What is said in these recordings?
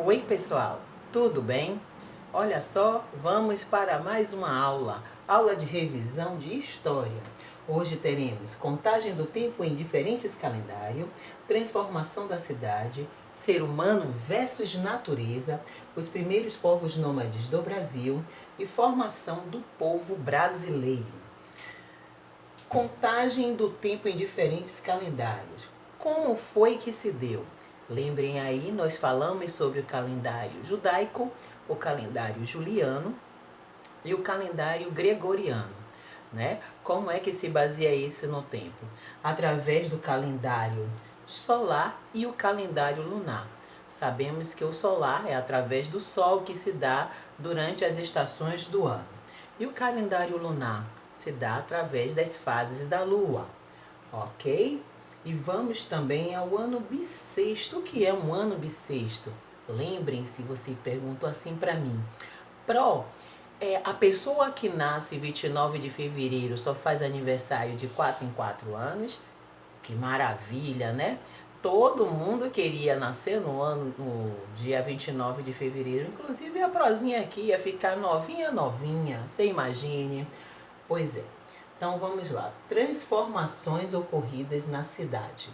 Oi pessoal, tudo bem? Olha só, vamos para mais uma aula de revisão de história. Hoje teremos contagem do tempo em diferentes calendários, transformação da cidade, ser humano versus natureza, os primeiros povos nômades do Brasil e formação do povo brasileiro. Contagem do tempo em diferentes calendários. Como foi que se deu? Lembrem aí, nós falamos sobre o calendário judaico, o calendário juliano e o calendário gregoriano, né? Como é que se baseia isso no tempo? Através do calendário solar e o calendário lunar. Sabemos que o solar é através do sol que se dá durante as estações do ano. E o calendário lunar se dá através das fases da lua, ok? E vamos também ao ano bissexto. O que é um ano bissexto? Lembrem-se, você perguntou assim para mim. A pessoa que nasce 29 de fevereiro só faz aniversário de 4 em 4 anos. Que maravilha, né? Todo mundo queria nascer no dia 29 de fevereiro. Inclusive a prozinha aqui ia ficar novinha, novinha. Você imagine. Pois é. Então vamos lá. Transformações ocorridas na cidade.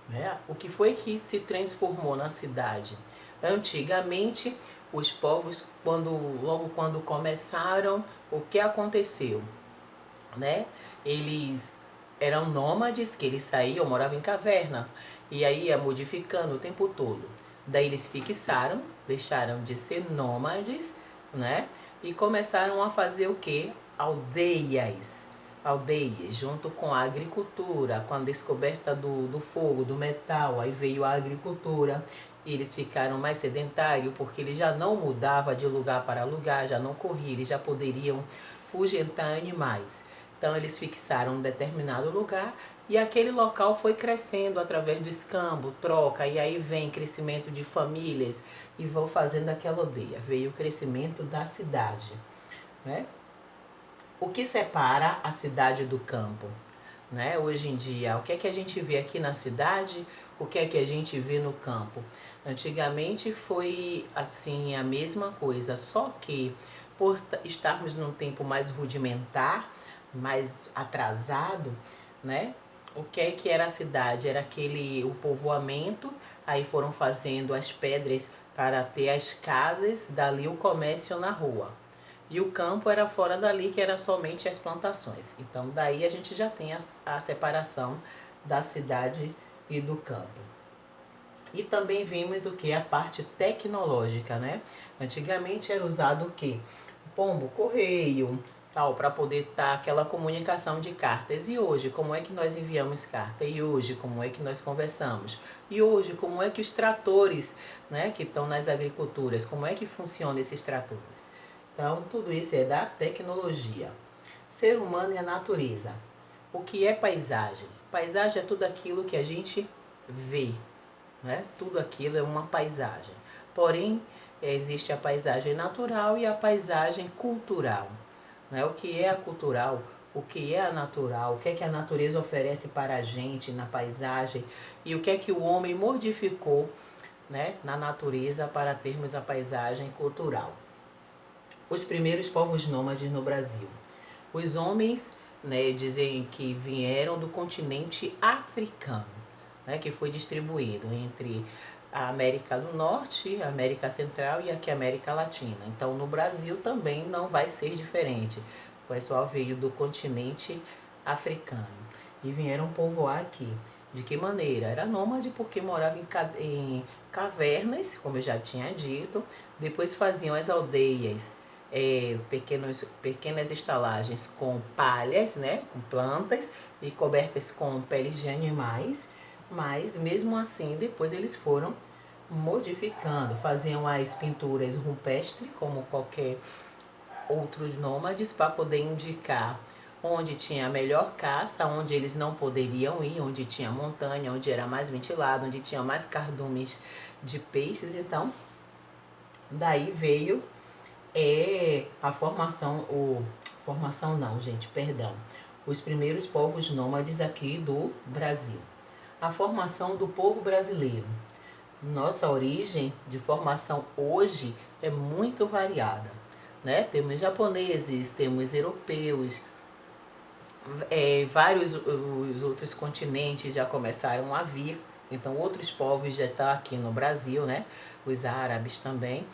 Né? O que foi que se transformou na cidade? Antigamente, os povos, logo quando começaram, o que aconteceu? Né? Eles eram nômades, que eles saíam, moravam em caverna, e aí ia modificando o tempo todo. Daí eles fixaram, deixaram de ser nômades, né? E começaram a fazer o quê? Aldeias, junto com a agricultura, com a descoberta do fogo, do metal, aí veio a agricultura, e eles ficaram mais sedentários, porque eles já não mudavam de lugar para lugar, já não corriam, eles já poderiam fugentar animais. Então eles fixaram um determinado lugar e aquele local foi crescendo através do escambo, troca, e aí vem crescimento de famílias e vão fazendo aquela aldeia. Veio o crescimento da cidade, né? O que separa a cidade do campo? Né? Hoje em dia, o que é que a gente vê aqui na cidade, o que é que a gente vê no campo? Antigamente foi assim a mesma coisa, só que por estarmos num tempo mais rudimentar, mais atrasado, né? O que é que era a cidade? Era o povoamento, aí foram fazendo as pedras para ter as casas, dali o comércio na rua. E o campo era fora dali, que era somente as plantações. Então daí a gente já tem a separação da cidade e do campo. E também vimos o que? A parte tecnológica, né? Antigamente era usado o que? Pombo, correio, tal, para poder estar aquela comunicação de cartas. E hoje, como é que nós enviamos carta? E hoje, como é que nós conversamos? E hoje, como é que os tratores, né, que estão nas agriculturas, como é que funcionam esses tratores? Então, tudo isso é da tecnologia. Ser humano e a natureza. O que é paisagem? Paisagem é tudo aquilo que a gente vê, né? Tudo aquilo é uma paisagem. Porém, existe a paisagem natural e a paisagem cultural. Né? O que é a cultural? O que é a natural? O que é que a natureza oferece para a gente na paisagem? E o que é que o homem modificou, né, na natureza para termos a paisagem cultural? Os primeiros povos nômades no Brasil. Os homens, né, dizem que vieram do continente africano, né, que foi distribuído entre a América do Norte, a América Central e aqui a América Latina. Então no Brasil também não vai ser diferente. O pessoal veio do continente africano e vieram povoar aqui. De que maneira? Era nômade porque morava em cavernas, como eu já tinha dito. Depois faziam as aldeias, pequenas estalagens com palhas, né, com plantas e cobertas com peles de animais, mas mesmo assim depois eles foram modificando, faziam as pinturas rupestres como qualquer outros nômades para poder indicar onde tinha a melhor caça, onde eles não poderiam ir, onde tinha montanha, onde era mais ventilado, onde tinha mais cardumes de peixes. Então daí veio a formação não, gente, perdão. Os primeiros povos nômades aqui do Brasil. A formação do povo brasileiro. Nossa origem de formação hoje é muito variada, né? Temos japoneses, temos europeus, vários os outros continentes já começaram a vir, então outros povos já estão aqui no Brasil, né? Os árabes também.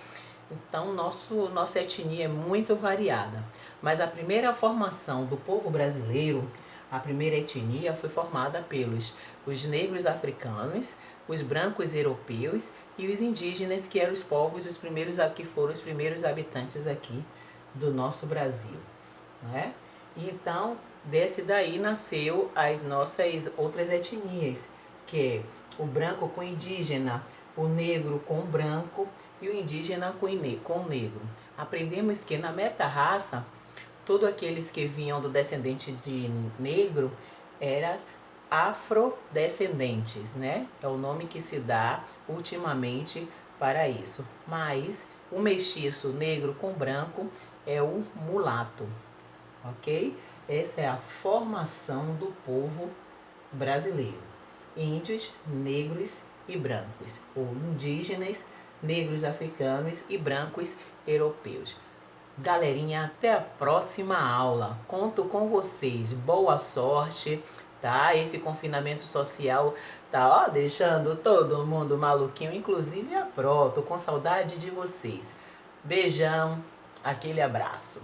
Então nossa etnia é muito variada. Mas a primeira formação do povo brasileiro, a primeira etnia foi formada pelos os negros africanos, os brancos europeus e os indígenas, que eram os povos os primeiros que foram os primeiros habitantes aqui do nosso Brasil, né? E então, desse daí nasceu as nossas outras etnias, que é o branco com indígena, o negro com o branco e o indígena com o negro. Aprendemos que na meta-raça, todos aqueles que vinham do descendente de negro era afrodescendentes, né? É o nome que se dá ultimamente para isso. Mas o mestiço negro com branco é o mulato, ok? Essa é a formação do povo brasileiro. Índios, negros e brancos, ou indígenas, negros africanos e brancos europeus. Galerinha, até a próxima aula. Conto com vocês. Boa sorte, tá? Esse confinamento social tá, ó, deixando todo mundo maluquinho, inclusive a Pro. Tô com saudade de vocês. Beijão, aquele abraço.